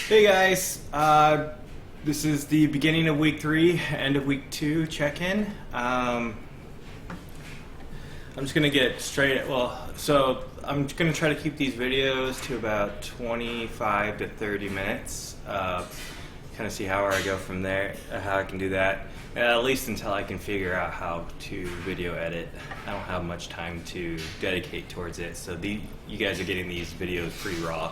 Hey guys, this is the beginning of week 3, end of week 2 check-in. I'm just gonna get straight. So I'm gonna try to keep these videos to about 25 to 30 minutes. Kind of see how I go from there, how I can do that. At least until I can figure out how to video edit. I don't have much time to dedicate towards it, so you guys are getting these videos pretty raw.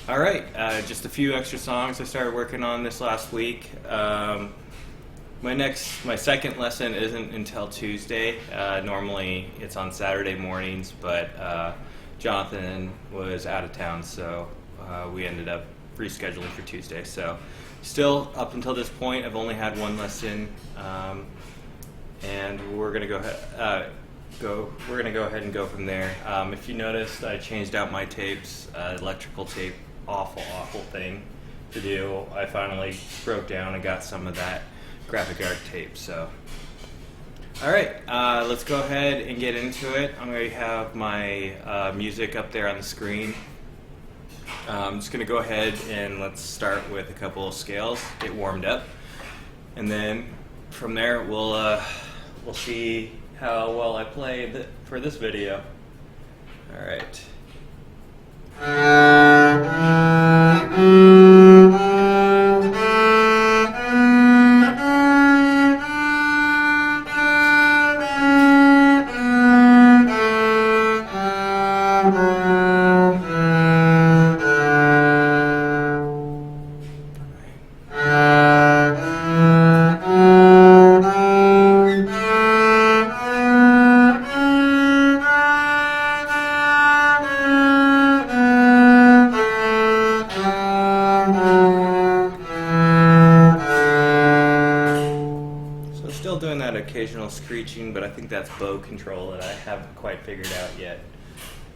Alright, just a few extra songs I started working on this last week. My second lesson isn't until Tuesday. Normally it's on Saturday mornings, but Jonathan was out of town, so we ended up rescheduling for Tuesday. So still, up until this point, I've only had one lesson, and we're gonna go ahead. We're gonna go ahead and go from there. If you noticed, I changed out my tapes. Electrical tape, awful thing to do. I finally broke down and got some of that graphic art tape. So, all right, let's go ahead and get into it. I'm going to have my music up there on the screen. I'm just going to go ahead and let's start with a couple of scales, get warmed up, and then from there we'll see how well I play for this video. All right. Occasional screeching, but I think that's bow control that I haven't quite figured out yet.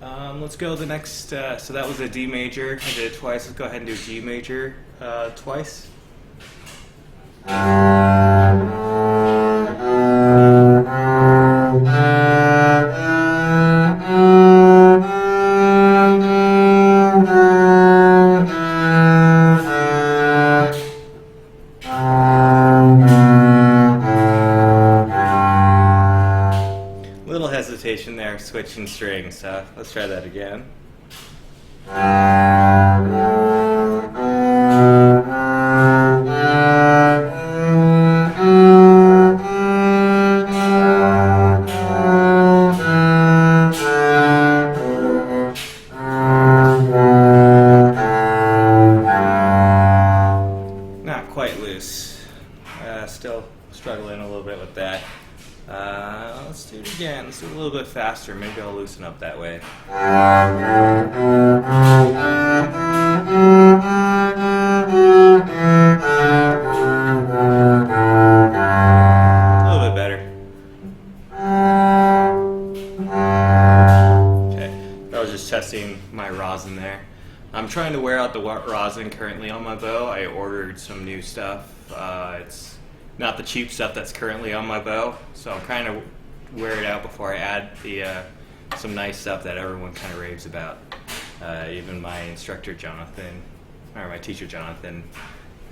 Let's go the next, so that was a D major, I did it twice. Let's go ahead and do G major twice. Hesitation there, switching strings, so let's try that again. Not quite loose. Still struggling a little bit with that. Let's do it again. Let's do it a little bit faster. Maybe I'll loosen up that way. A little bit better. Okay, I was just testing my rosin there. I'm trying to wear out the rosin currently on my bow. I ordered some new stuff. It's not the cheap stuff that's currently on my bow, so I'm kind of wear it out before I add some nice stuff that everyone kind of raves about. Even my instructor Jonathan, or my teacher Jonathan,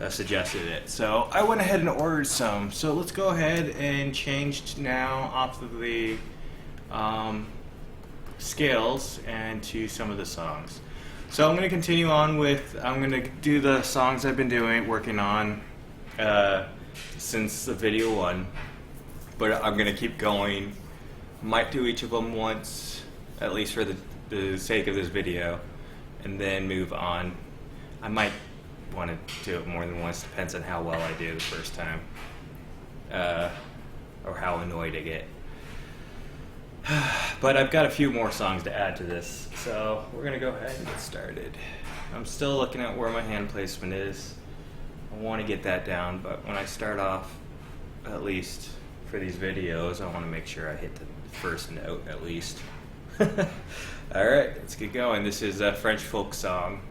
suggested it. So I went ahead and ordered some. So let's go ahead and change now off of the scales and to some of the songs. So I'm going to continue on with, I'm going to do the songs I've been working on since the video 1. But I'm going to keep going. Might do each of them once, at least for the sake of this video, and then move on. I might want to do it more than once, depends on how well I do the first time, or how annoyed I get. But I've got a few more songs to add to this, so we're going to go ahead and get started. I'm still looking at where my hand placement is. I want to get that down, but when I start off, at least for these videos, I want to make sure I hit the first note at least. Alright, let's get going. This is a French folk song.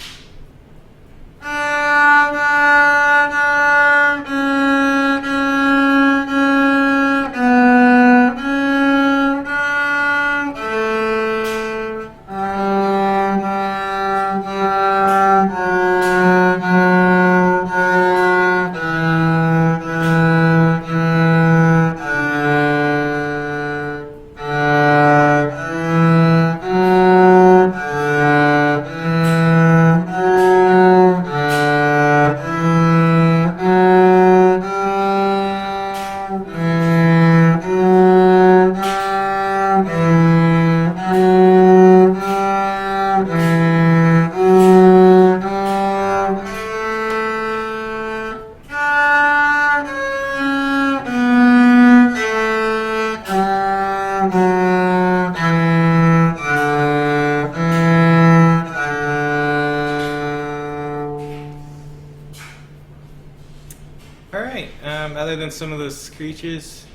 than some of those screeches.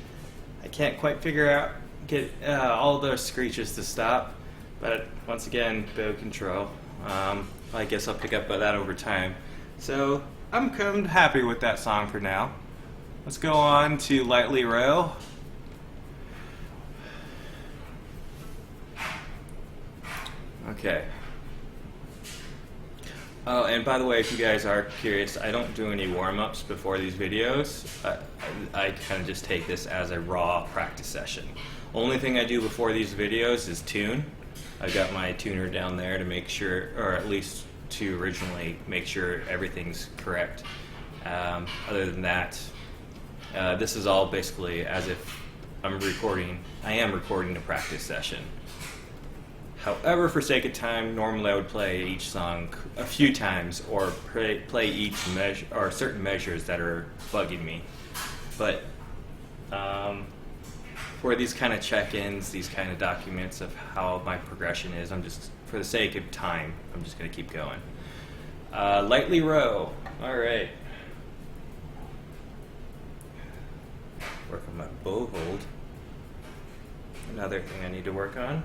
I can't quite get all those screeches to stop, but once again, bow control. I guess I'll pick up that over time. So I'm kind of happy with that song for now. Let's go on to Lightly Row. Okay. Oh, and by the way, if you guys are curious, I don't do any warm-ups before these videos. I kind of just take this as a raw practice session. Only thing I do before these videos is tune. I've got my tuner down there to make sure, or at least to originally make sure everything's correct. Other than that, this is all basically as if I am recording a practice session. However, for sake of time, normally I would play each song a few times or play each measure or certain measures that are bugging me. But for these kind of check-ins, these kind of documents of how my progression is, I'm just, for the sake of time, I'm just going to keep going. Lightly Row. All right. Work on my bow hold. Another thing I need to work on.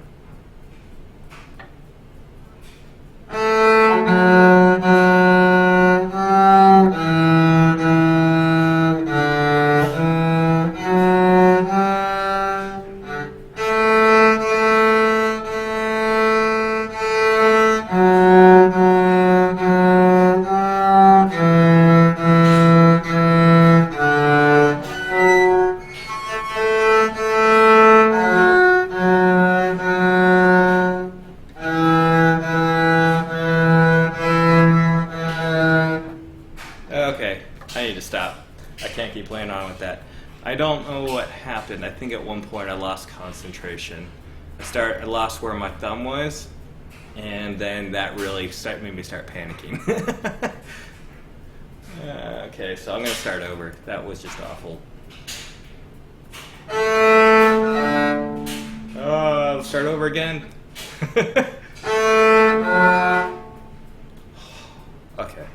I don't know what happened. I think at one point I lost concentration. I lost where my thumb was, and then that really made me start panicking. Okay, so I'm going to start over. That was just awful. Let's start over again. Okay.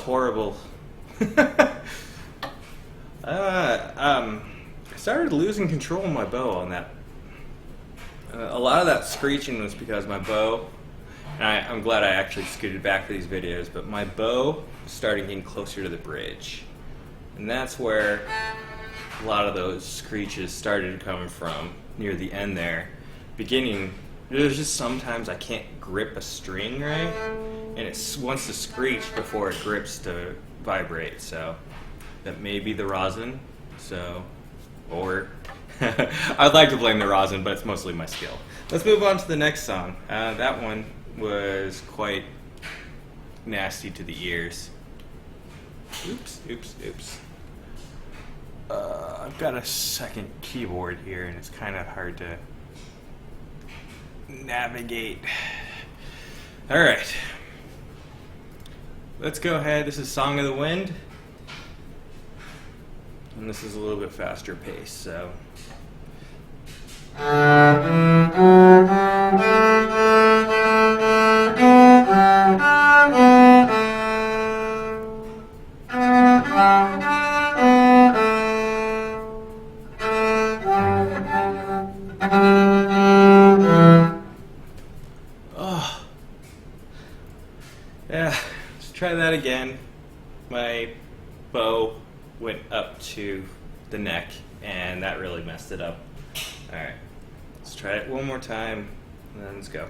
Horrible. I started losing control of my bow on that. A lot of that screeching was because my bow, and I'm glad I actually scooted back for these videos, but my bow started getting closer to the bridge. And that's where a lot of those screeches started coming from, near the end there. Beginning, there's just sometimes I can't grip a string right, and it wants to screech before it grips to vibrate, so that may be the rosin, or I'd like to blame the rosin, but it's mostly my skill. Let's move on to the next song. That one was quite nasty to the ears. Oops. I've got a second keyboard here, and it's kind of hard to navigate. All right. Let's go ahead. This is Song of the Wind. And this is a little bit faster pace, so. Oh. Yeah, let's try that again. My bow went up to the neck, and that really messed it up. Alright, let's try it one more time, and then let's go.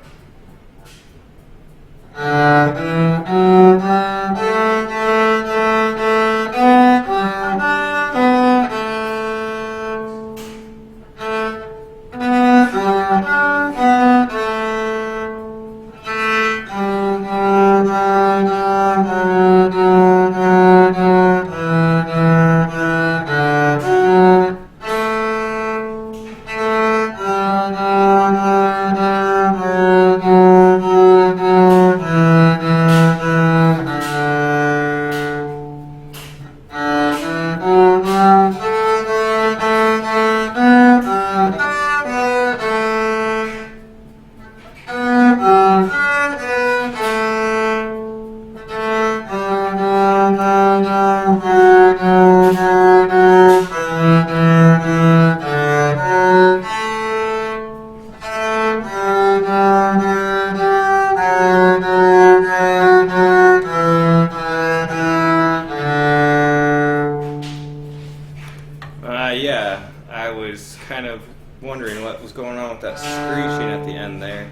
Yeah, I was kind of wondering what was going on with that screeching at the end there.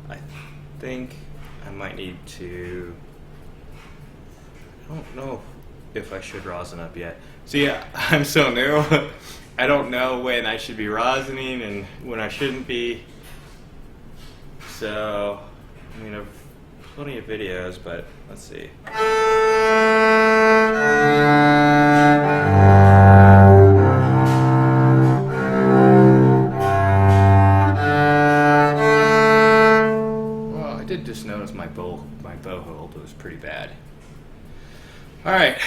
I think I might need to... I don't know if I should rosin up yet. So yeah, I'm so new. I don't know when I should be rosining and when I shouldn't be. So, I mean, I've plenty of videos, but let's see. Well, I did just notice my bow hold was pretty bad. All right,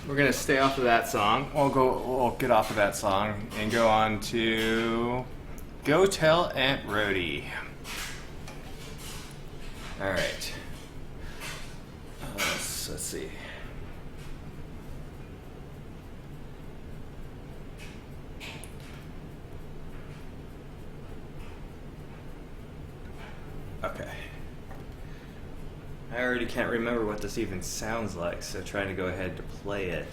we're gonna stay off of that song. We'll get off of that song and go on to "Go Tell Aunt Rhody." All right, let's see. Okay. I already can't remember what this even sounds like, so trying to go ahead to play it.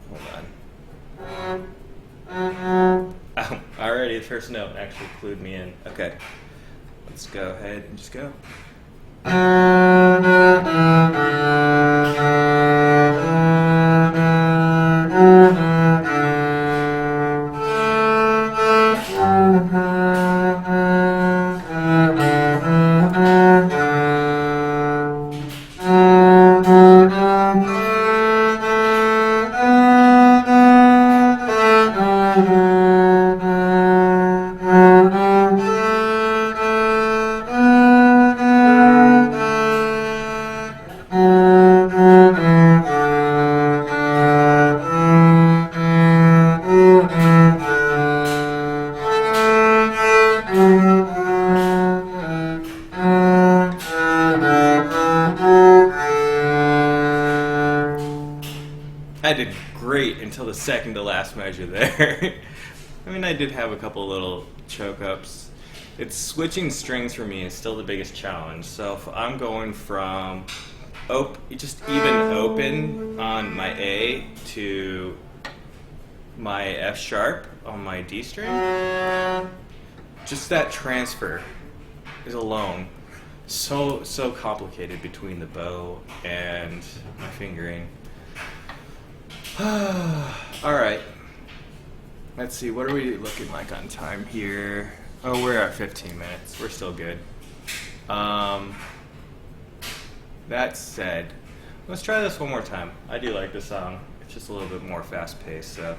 Hold on. Oh, already the first note actually clued me in. Okay, let's go ahead and just go. I did great until the second to last measure there. I mean, I did have a couple little choke ups. It's switching strings for me is still the biggest challenge. So if I'm going from just even open on my A to my F sharp on my D string, just that transfer is alone so complicated between the bow and my fingering. Alright, let's see, what are we looking like on time here? Oh, we're at 15 minutes, we're still good. That said, let's try this one more time. I do like this song, it's just a little bit more fast paced, so.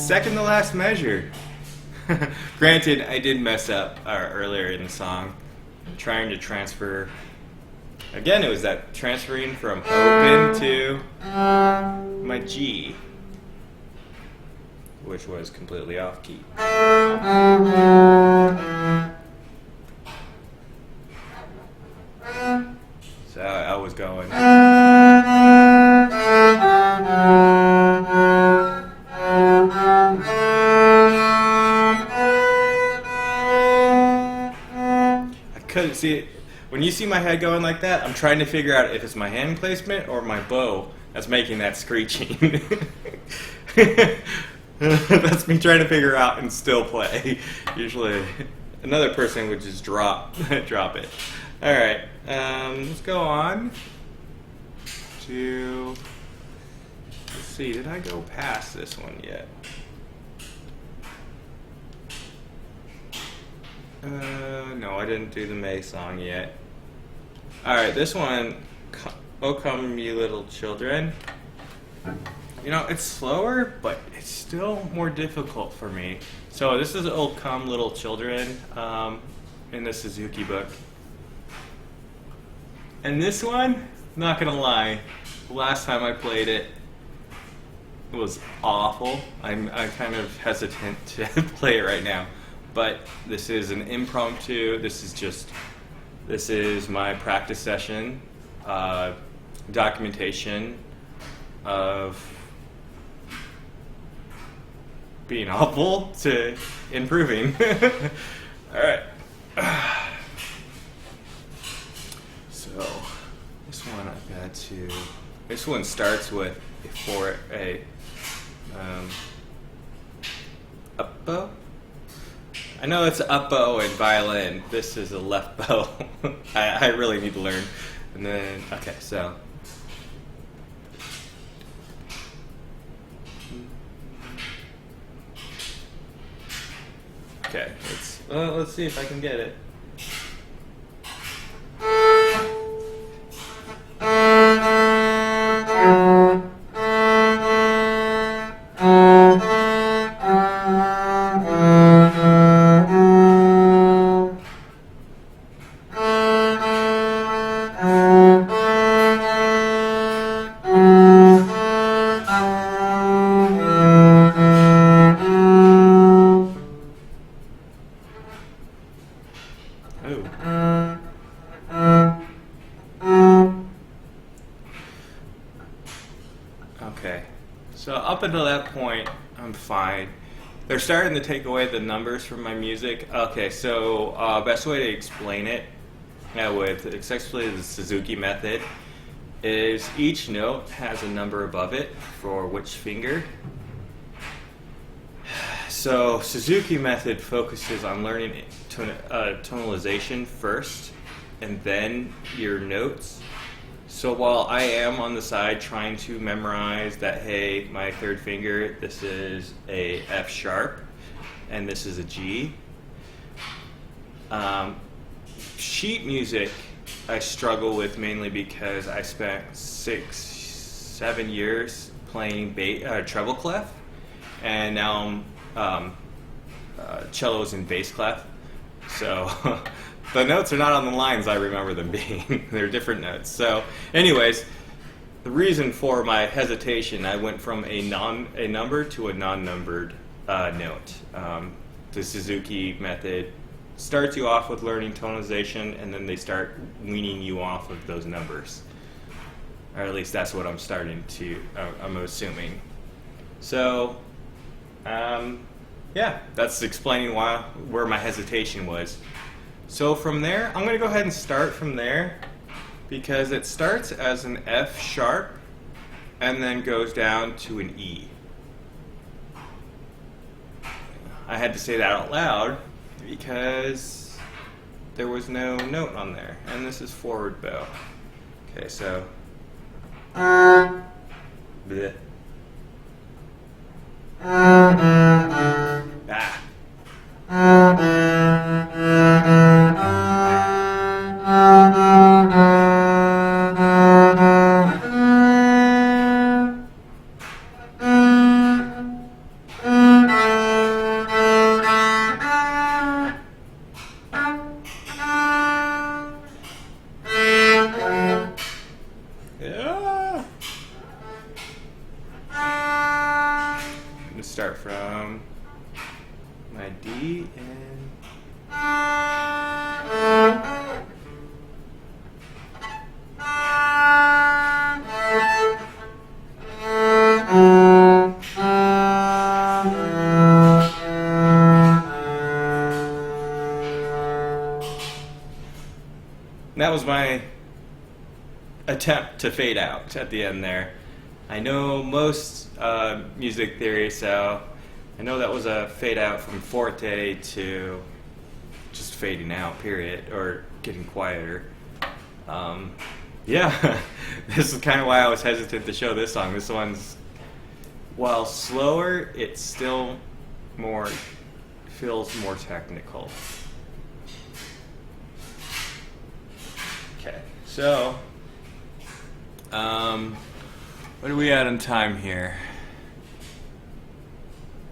second to last measure. Granted, I did mess up earlier in the song, trying to transfer. Again, it was that transferring from open to my G, which was completely off key. So I was going. I couldn't see it. When you see my head going like that, I'm trying to figure out if it's my hand placement or my bow that's making that screeching. That's me trying to figure out and still play. Usually another person would just drop it. All right, let's go on to, let's see, did I go past this one yet? No, I didn't do the May song yet. All right, this one, "O Come Ye Little Children." You know, it's slower, but it's still more difficult for me. So this is "O Come Little Children" in the Suzuki book. And this one, not gonna lie, the last time I played it, it was awful. I'm kind of hesitant to play it right now. But this is an impromptu, this is my practice session, documentation of being awful to improving. All right. So this one I've got to. This one starts with a up bow. I know it's up bow in violin. This is a left bow. I really need to learn. And then okay, so. Okay, let's see if I can get it. Okay, so up until that point, I'm fine. They're starting to take away the numbers from my music. Okay, so best way to explain it with especially the Suzuki method is each note has a number above it for which finger. So Suzuki method focuses on learning tonalization first and then your notes. So while I am on the side trying to memorize that, hey, my third finger, this is a F sharp, and this is a G. Sheet music I struggle with mainly because I spent 6-7 years playing treble clef, and now I'm cellos in bass clef. So the notes are not on the lines I remember them being. They're different notes. So anyways, the reason for my hesitation, I went from a number to a non-numbered note. The Suzuki method starts you off with learning tonalization, and then they start weaning you off of those numbers. Or at least that's what I'm I'm assuming. So, yeah, that's explaining where my hesitation was. So from there, I'm going to go ahead and start from there because it starts as an F sharp and then goes down to an E. I had to say that out loud because there was no note on there, and this is forward bow. Okay, so bleh. from my D and that was my attempt to fade out at the end there. I know most music theory, so I know that was a fade out from forte to just fading out, period, or getting quieter. Yeah, this is kind of why I was hesitant to show this song. This one's, while slower, it still feels more technical. Okay, so what are we at on time here?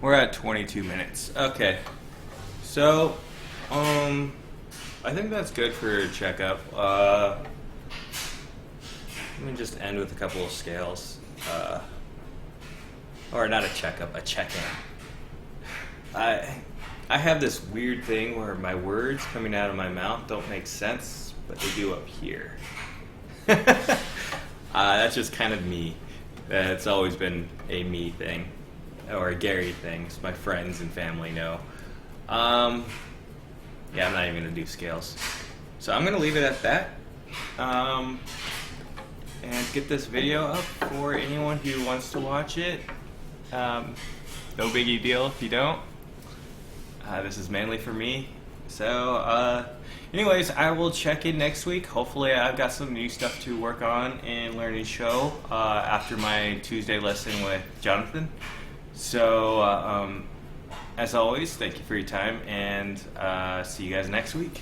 We're at 22 minutes. Okay, so I think that's good for a checkup. Let me just end with a couple of scales, or not a checkup, a check-in. I have this weird thing where my words coming out of my mouth don't make sense, but they do up here. That's just kind of me. It's always been a me thing, or a Gary thing, as my friends and family know. Yeah, I'm not even going to do scales. So I'm going to leave it at that. And get this video up for anyone who wants to watch it. No biggie deal if you don't. This is mainly for me. So, anyways, I will check in next week. Hopefully I've got some new stuff to work on in Learn and Show after my Tuesday lesson with Jonathan. So, as always, thank you for your time, and see you guys next week.